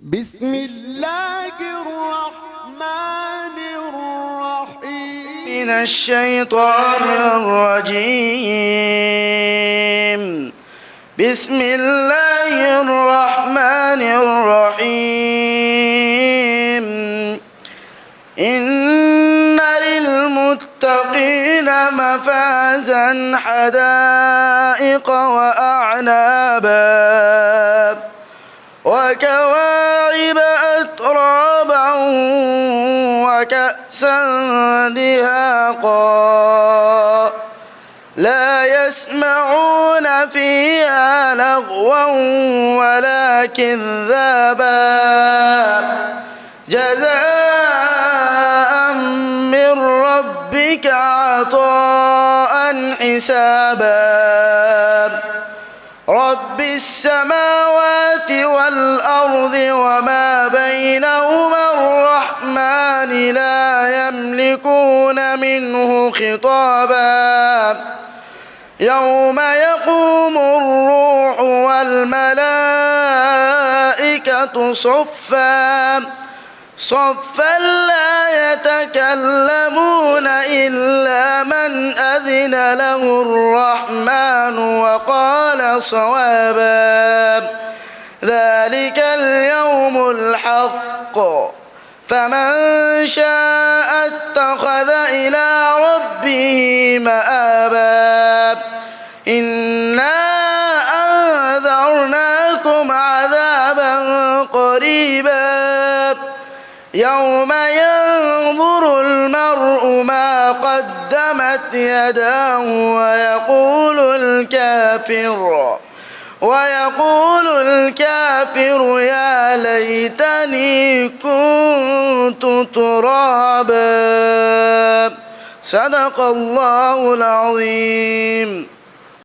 بسم الله الرحمن الرحيم من الشيطان الرجيم. بسم الله الرحمن الرحيم. إن للمتقين مفازا حدائق وأعنابا وكواعب أترابا وكأسا دهاقا لا يسمعون فيها لغوا ولا كذابا جزاء من ربك عطاء حسابا رب السماوات والأرض وما بينهما الرحمن لا يملكون منه خطابا يوم يقوم الروح والملائكة صفا لا يتكلمون إلا من أذن له الرحمن وقال صوابا ذلك اليوم الحق فمن شاء اتخذ إلى ربه مآبا إنا أنذرناكم عذابا قريبا يوم ينظر المرء ما قدمت يداه ويقول الكافر يا ليتني كنت ترابا. صدق الله العظيم.